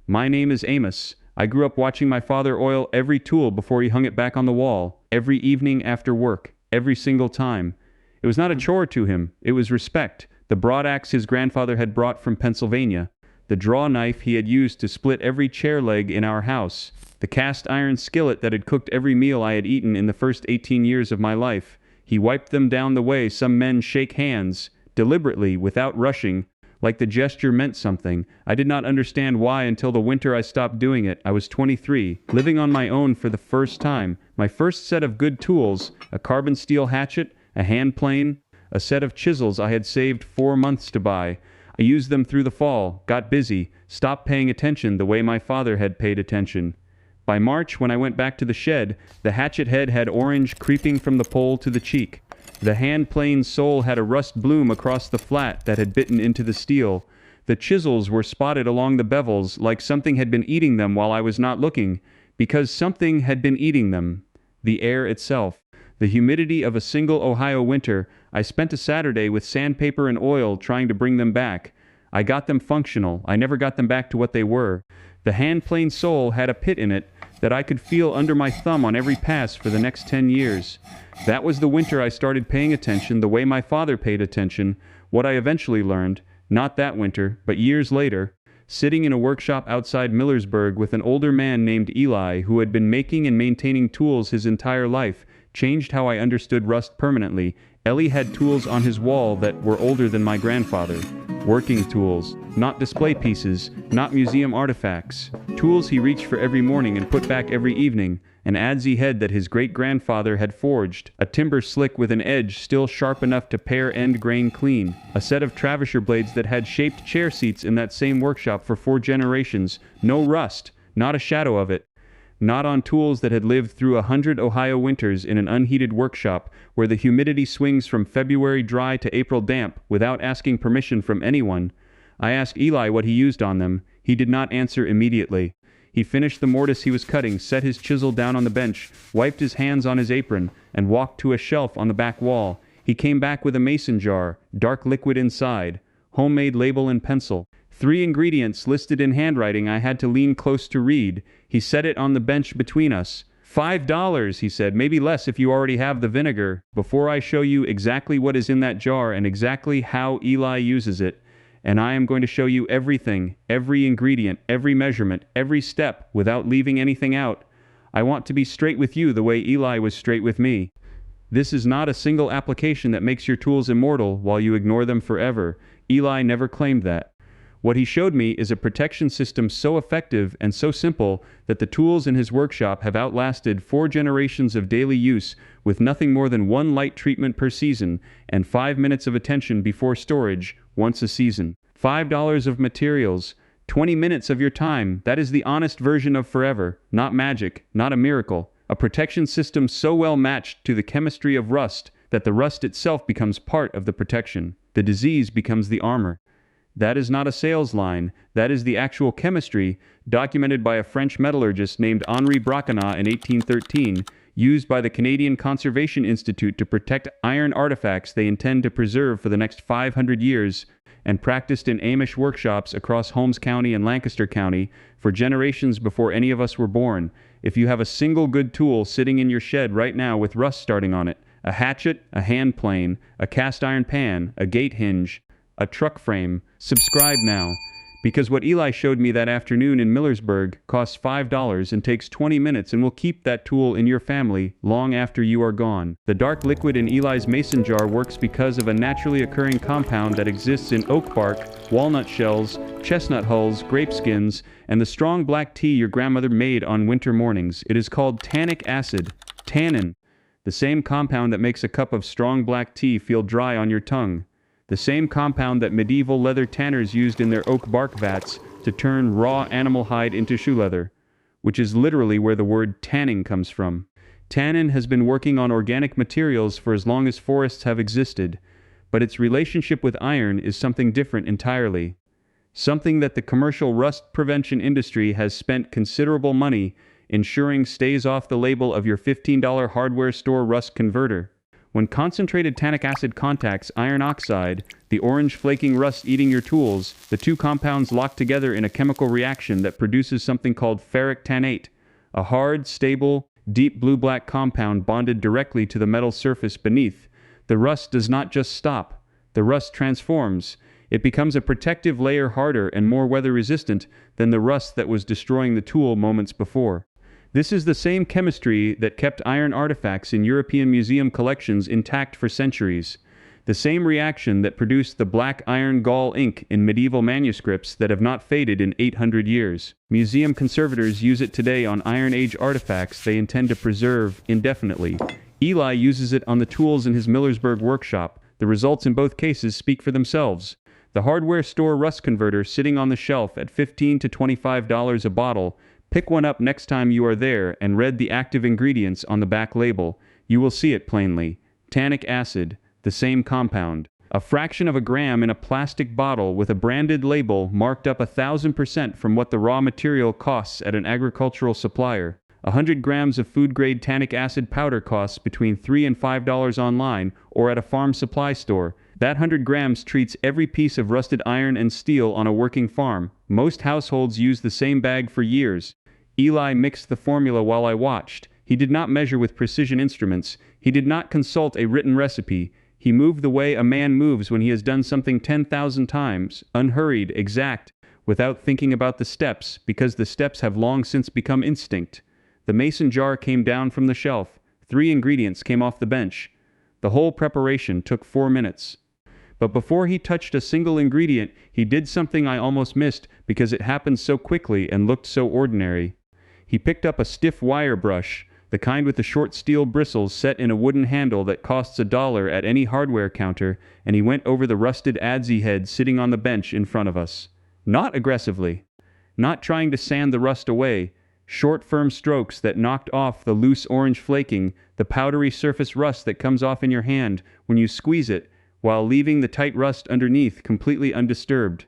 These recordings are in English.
My name is Amos. I grew up watching my father oil every tool before he hung it back on the wall, every evening after work, every single time. It was not a chore to him, it was respect. The broadaxe his grandfather had brought from Pennsylvania, the draw knife he had used to split every chair leg in our house, the cast iron skillet that had cooked every meal I had eaten in the first 18 years of my life. He wiped them down the way some men shake hands, deliberately, without rushing, like the gesture meant something. I did not understand why until the winter I stopped doing it. I was 23, living on my own for the first time. My first set of good tools, a carbon steel hatchet, a hand plane, a set of chisels I had saved 4 months to buy. I used them through the fall, got busy, stopped paying attention the way my father had paid attention. By March, when I went back to the shed, the hatchet head had orange creeping from the pole to the cheek. The hand plane sole had a rust bloom across the flat that had bitten into the steel. The chisels were spotted along the bevels like something had been eating them while I was not looking, because something had been eating them. The air itself. The humidity of a single Ohio winter. I spent a Saturday with sandpaper and oil trying to bring them back. I got them functional. I never got them back to what they were. The hand plane sole had a pit in it that I could feel under my thumb on every pass for the next 10 years. That was the winter I started paying attention the way my father paid attention, what I eventually learned, not that winter, but years later, sitting in a workshop outside Millersburg with an older man named Eli who had been making and maintaining tools his entire life, changed how I understood rust permanently. Eli had tools on his wall that were older than my grandfather. Working tools, not display pieces, not museum artifacts. Tools he reached for every morning and put back every evening. An adze head that his great-grandfather had forged. A timber slick with an edge still sharp enough to pare end grain clean. A set of Travisher blades that had shaped chair seats in that same workshop for 4 generations. No rust, not a shadow of it. Not on tools that had lived through 100 Ohio winters in an unheated workshop where the humidity swings from February dry to April damp without asking permission from anyone. I asked Eli what he used on them. He did not answer immediately. He finished the mortise he was cutting, set his chisel down on the bench, wiped his hands on his apron, and walked to a shelf on the back wall. He came back with a mason jar, dark liquid inside, homemade label and pencil. 3 ingredients listed in handwriting I had to lean close to read. He set it on the bench between us. $5, he said, maybe less if you already have the vinegar. Before I show you exactly what is in that jar and exactly how Eli uses it, and I am going to show you everything, every ingredient, every measurement, every step, without leaving anything out. I want to be straight with you the way Eli was straight with me. This is not a single application that makes your tools immortal while you ignore them forever. Eli never claimed that. What he showed me is a protection system so effective and so simple that the tools in his workshop have outlasted 4 generations of daily use with nothing more than 1 light treatment per season and 5 minutes of attention before storage once a season. $5 of materials, 20 minutes of your time. That is the honest version of forever, not magic, not a miracle. A protection system so well matched to the chemistry of rust that the rust itself becomes part of the protection. The disease becomes the armor. That is not a sales line. That is the actual chemistry, documented by a French metallurgist named Henri Braconnat in 1813, used by the Canadian Conservation Institute to protect iron artifacts they intend to preserve for the next 500 years, and practiced in Amish workshops across Holmes County and Lancaster County for generations before any of us were born. If you have a single good tool sitting in your shed right now with rust starting on it, a hatchet, a hand plane, a cast iron pan, a gate hinge, a truck frame, subscribe now, because what Eli showed me that afternoon in Millersburg costs $5 and takes 20 minutes and will keep that tool in your family long after you are gone. The dark liquid in Eli's mason jar works because of a naturally occurring compound that exists in oak bark, walnut shells, chestnut hulls, grape skins, and the strong black tea your grandmother made on winter mornings. It is called tannic acid, tannin, the same compound that makes a cup of strong black tea feel dry on your tongue. The same compound that medieval leather tanners used in their oak bark vats to turn raw animal hide into shoe leather, which is literally where the word tanning comes from. Tannin has been working on organic materials for as long as forests have existed, but its relationship with iron is something different entirely. Something that the commercial rust prevention industry has spent considerable money ensuring stays off the label of your $15 hardware store rust converter. When concentrated tannic acid contacts iron oxide, the orange flaking rust eating your tools, the two compounds lock together in a chemical reaction that produces something called ferric tannate, a hard, stable, deep blue-black compound bonded directly to the metal surface beneath. The rust does not just stop. The rust transforms. It becomes a protective layer harder and more weather-resistant than the rust that was destroying the tool moments before. This is the same chemistry that kept iron artifacts in European museum collections intact for centuries. The same reaction that produced the black iron gall ink in medieval manuscripts that have not faded in 800 years. Museum conservators use it today on Iron Age artifacts they intend to preserve indefinitely. Eli uses it on the tools in his Millersburg workshop. The results in both cases speak for themselves. The hardware store rust converter sitting on the shelf at $15 to $25 a bottle. Pick one up next time you are there and read the active ingredients on the back label. You will see it plainly. Tannic acid, the same compound. A fraction of a gram in a plastic bottle with a branded label marked up 1,000% from what the raw material costs at an agricultural supplier. 100 grams of food-grade tannic acid powder costs between $3 and $5 online or at a farm supply store. That 100 grams treats every piece of rusted iron and steel on a working farm. Most households use the same bag for years. Eli mixed the formula while I watched. He did not measure with precision instruments. He did not consult a written recipe. He moved the way a man moves when he has done something 10,000 times, unhurried, exact, without thinking about the steps, because the steps have long since become instinct. The mason jar came down from the shelf. 3 ingredients came off the bench. The whole preparation took 4 minutes. But before he touched a single ingredient, he did something I almost missed because it happened so quickly and looked so ordinary. He picked up a stiff wire brush, the kind with the short steel bristles set in a wooden handle that costs $1 at any hardware counter, and he went over the rusted adze head sitting on the bench in front of us. Not aggressively. Not trying to sand the rust away. Short, firm strokes that knocked off the loose orange flaking, the powdery surface rust that comes off in your hand when you squeeze it, while leaving the tight rust underneath completely undisturbed.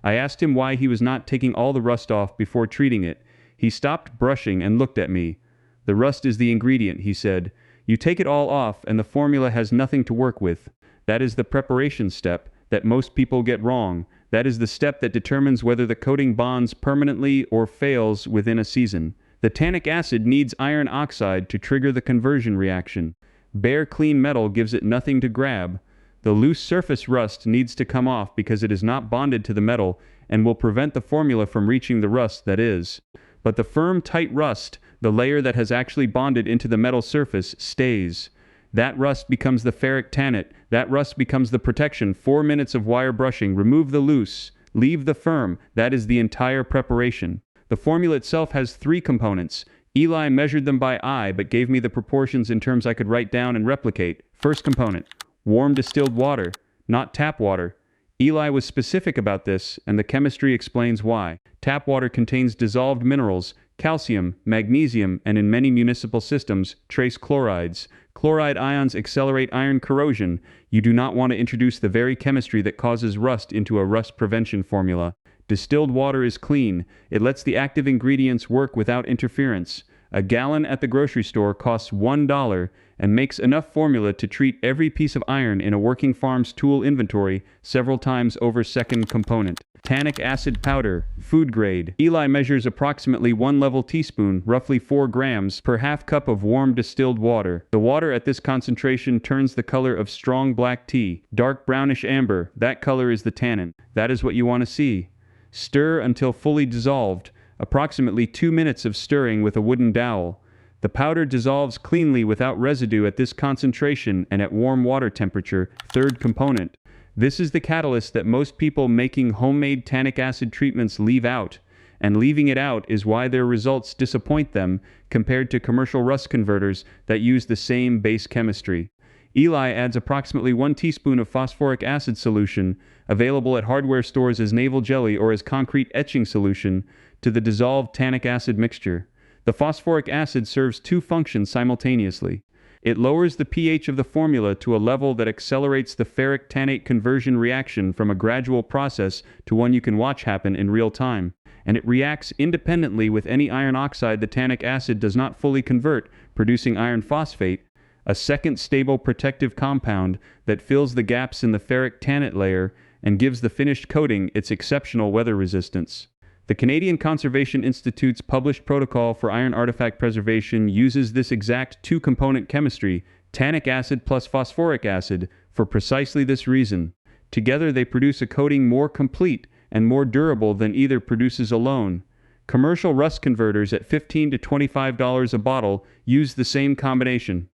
I asked him why he was not taking all the rust off before treating it. He stopped brushing and looked at me. "The rust is the ingredient," he said. "You take it all off and the formula has nothing to work with. That is the preparation step that most people get wrong. That is the step that determines whether the coating bonds permanently or fails within a season. The tannic acid needs iron oxide to trigger the conversion reaction. Bare clean metal gives it nothing to grab. The loose surface rust needs to come off because it is not bonded to the metal and will prevent the formula from reaching the rust that is. But the firm, tight rust, the layer that has actually bonded into the metal surface, stays. That rust becomes the ferric tannate. That rust becomes the protection. 4 minutes of wire brushing. Remove the loose. Leave the firm. That is the entire preparation. The formula itself has 3 components. Eli measured them by eye, but gave me the proportions in terms I could write down and replicate. First component, warm distilled water, not tap water. Eli was specific about this, and the chemistry explains why. Tap water contains dissolved minerals, calcium, magnesium, and in many municipal systems, trace chlorides. Chloride ions accelerate iron corrosion. You do not want to introduce the very chemistry that causes rust into a rust prevention formula. Distilled water is clean. It lets the active ingredients work without interference. A gallon at the grocery store costs $1 and makes enough formula to treat every piece of iron in a working farm's tool inventory several times over. Second component, tannic acid powder, food grade. Eli measures approximately 1 level teaspoon, roughly 4 grams, per half cup of warm distilled water. The water at this concentration turns the color of strong black tea, dark brownish amber. That color is the tannin. That is what you want to see. Stir until fully dissolved. Approximately 2 minutes of stirring with a wooden dowel. The powder dissolves cleanly without residue at this concentration and at warm water temperature. Third component. This is the catalyst that most people making homemade tannic acid treatments leave out, and leaving it out is why their results disappoint them compared to commercial rust converters that use the same base chemistry. Eli adds approximately 1 teaspoon of phosphoric acid solution, available at hardware stores as navel jelly or as concrete etching solution, to the dissolved tannic acid mixture. The phosphoric acid serves 2 functions simultaneously. It lowers the pH of the formula to a level that accelerates the ferric tannate conversion reaction from a gradual process to one you can watch happen in real time. And it reacts independently with any iron oxide the tannic acid does not fully convert, producing iron phosphate, a second stable protective compound that fills the gaps in the ferric tannate layer and gives the finished coating its exceptional weather resistance. The Canadian Conservation Institute's published protocol for iron artifact preservation uses this exact two-component chemistry, tannic acid plus phosphoric acid, for precisely this reason. Together they produce a coating more complete and more durable than either produces alone. Commercial rust converters at $15 to $25 a bottle use the same combination.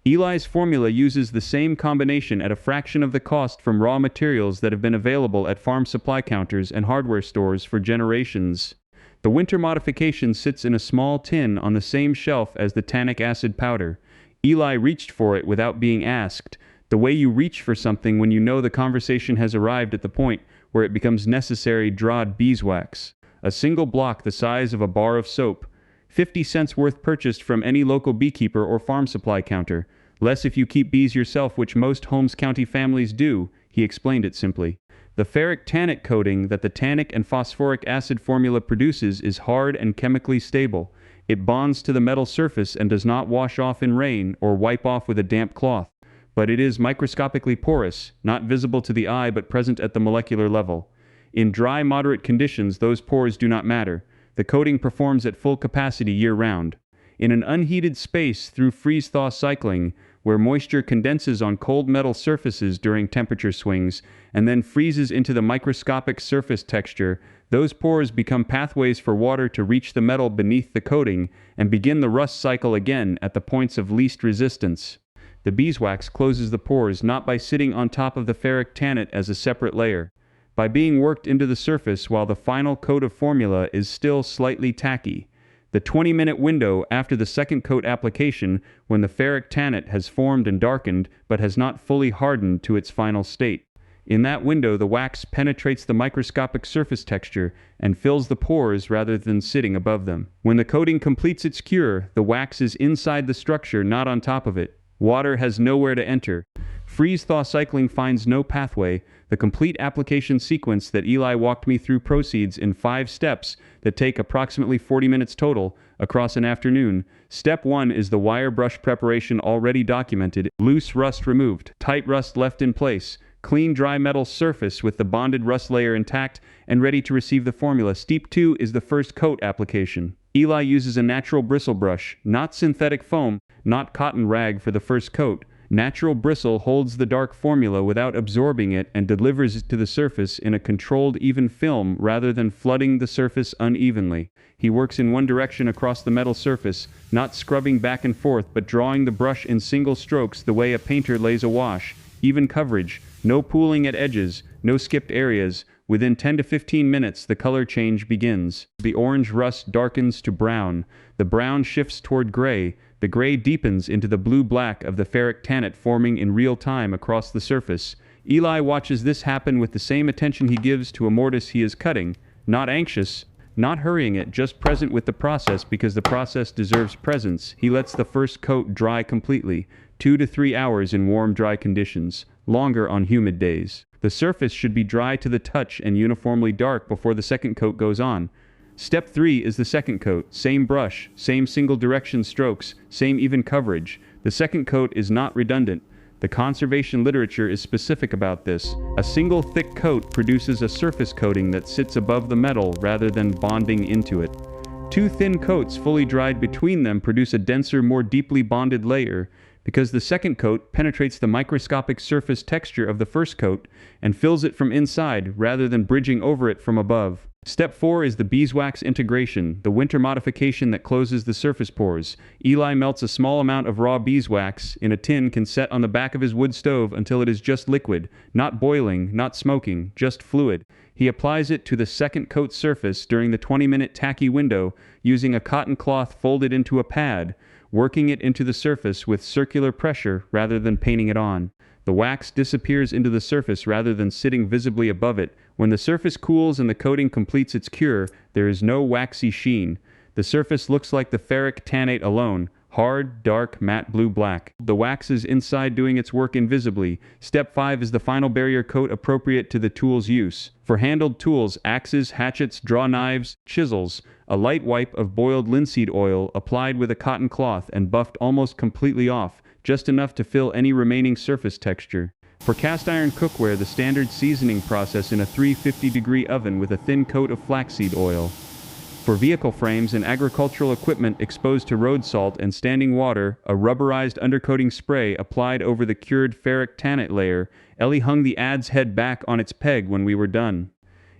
Eli's formula uses the same combination at a fraction of the cost from raw materials that have been available at farm supply counters and hardware stores for generations. The winter modification sits in a small tin on the same shelf as the tannic acid powder. Eli reached for it without being asked, the way you reach for something when you know the conversation has arrived at the point where it becomes necessary drawed beeswax. A single block the size of a bar of soap. 50 cents worth purchased from any local beekeeper or farm supply counter. Less if you keep bees yourself, which most Holmes County families do, he explained it simply. The ferric tannate coating that the tannic and phosphoric acid formula produces is hard and chemically stable. It bonds to the metal surface and does not wash off in rain or wipe off with a damp cloth. But it is microscopically porous, not visible to the eye but present at the molecular level. In dry, moderate conditions, those pores do not matter. The coating performs at full capacity year-round. In an unheated space through freeze-thaw cycling, where moisture condenses on cold metal surfaces during temperature swings, and then freezes into the microscopic surface texture, those pores become pathways for water to reach the metal beneath the coating and begin the rust cycle again at the points of least resistance. The beeswax closes the pores not by sitting on top of the ferric tannate as a separate layer, by being worked into the surface while the final coat of formula is still slightly tacky. The 20-minute window after the second coat application, when the ferric tannate has formed and darkened but has not fully hardened to its final state. In that window, the wax penetrates the microscopic surface texture and fills the pores rather than sitting above them. When the coating completes its cure, the wax is inside the structure, not on top of it. Water has nowhere to enter. Freeze-thaw cycling finds no pathway. The complete application sequence that Eli walked me through proceeds in 5 steps that take approximately 40 minutes total across an afternoon. Step 1 is the wire brush preparation already documented. Loose rust removed, tight rust left in place, clean dry metal surface with the bonded rust layer intact and ready to receive the formula. Step 2 is the first coat application. Eli uses a natural bristle brush, not synthetic foam, not cotton rag for the first coat. Natural bristle holds the dark formula without absorbing it and delivers it to the surface in a controlled even film rather than flooding the surface unevenly. He works in one direction across the metal surface, not scrubbing back and forth but drawing the brush in single strokes the way a painter lays a wash. Even coverage, no pooling at edges, no skipped areas. Within 10 to 15 minutes, the color change begins. The orange rust darkens to brown. The brown shifts toward gray. The gray deepens into the blue-black of the ferric tannate forming in real time across the surface. Eli watches this happen with the same attention he gives to a mortise he is cutting, not anxious, not hurrying it, just present with the process because the process deserves presence. He lets the first coat dry completely, 2 to 3 hours in warm, dry conditions, longer on humid days. The surface should be dry to the touch and uniformly dark before the second coat goes on. Step 3 is the second coat. Same brush, same single direction strokes, same even coverage. The second coat is not redundant. The conservation literature is specific about this. A single thick coat produces a surface coating that sits above the metal rather than bonding into it. 2 thin coats fully dried between them produce a denser, more deeply bonded layer, because the second coat penetrates the microscopic surface texture of the first coat and fills it from inside rather than bridging over it from above. Step 4 is the beeswax integration, the winter modification that closes the surface pores. Eli melts a small amount of raw beeswax in a tin can set on the back of his wood stove until it is just liquid, not boiling, not smoking, just fluid. He applies it to the second coat surface during the 20-minute tacky window using a cotton cloth folded into a pad, working it into the surface with circular pressure rather than painting it on. The wax disappears into the surface rather than sitting visibly above it. When the surface cools and the coating completes its cure, there is no waxy sheen. The surface looks like the ferric tannate alone, hard, dark, matte blue-black. The wax is inside doing its work invisibly. Step 5 is the final barrier coat appropriate to the tool's use. For handled tools, axes, hatchets, draw knives, chisels, a light wipe of boiled linseed oil applied with a cotton cloth and buffed almost completely off just enough to fill any remaining surface texture. For cast iron cookware, the standard seasoning process in a 350-degree oven with a thin coat of flaxseed oil. For vehicle frames and agricultural equipment exposed to road salt and standing water, a rubberized undercoating spray applied over the cured ferric tannate layer. Ellie hung the adze head back on its peg when we were done.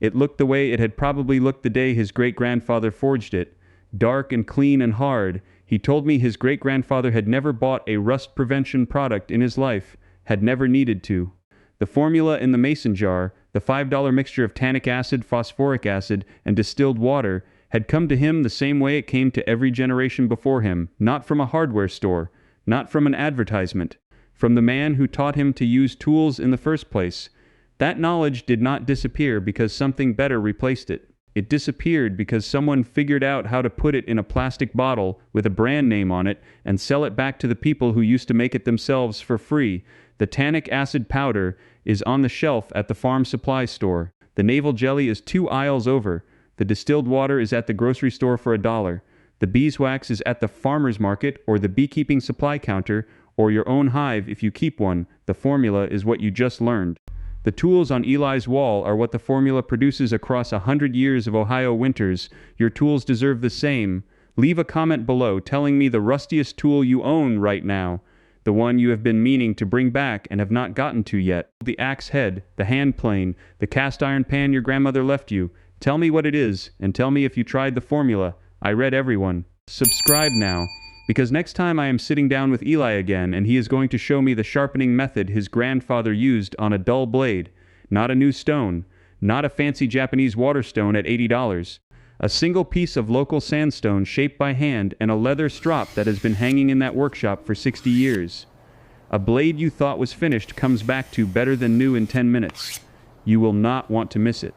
It looked the way it had probably looked the day his great-grandfather forged it. Dark and clean and hard. He told me his great-grandfather had never bought a rust prevention product in his life, had never needed to. The formula in the mason jar, the $5 mixture of tannic acid, phosphoric acid, and distilled water, had come to him the same way it came to every generation before him, not from a hardware store, not from an advertisement, from the man who taught him to use tools in the first place. That knowledge did not disappear because something better replaced it. It disappeared because someone figured out how to put it in a plastic bottle with a brand name on it and sell it back to the people who used to make it themselves for free. The tannic acid powder is on the shelf at the farm supply store. The navel jelly is 2 aisles over. The distilled water is at the grocery store for $1. The beeswax is at the farmer's market or the beekeeping supply counter or your own hive if you keep one. The formula is what you just learned. The tools on Eli's wall are what the formula produces across 100 years of Ohio winters. Your tools deserve the same. Leave a comment below telling me the rustiest tool you own right now. The one you have been meaning to bring back and have not gotten to yet. The axe head, the hand plane, the cast iron pan your grandmother left you. Tell me what it is, and tell me if you tried the formula. I read everyone. Subscribe now, because next time I am sitting down with Eli again, and he is going to show me the sharpening method his grandfather used on a dull blade. Not a new stone. Not a fancy Japanese water stone at $80. A single piece of local sandstone shaped by hand and a leather strop that has been hanging in that workshop for 60 years. A blade you thought was finished comes back to better than new in 10 minutes. You will not want to miss it.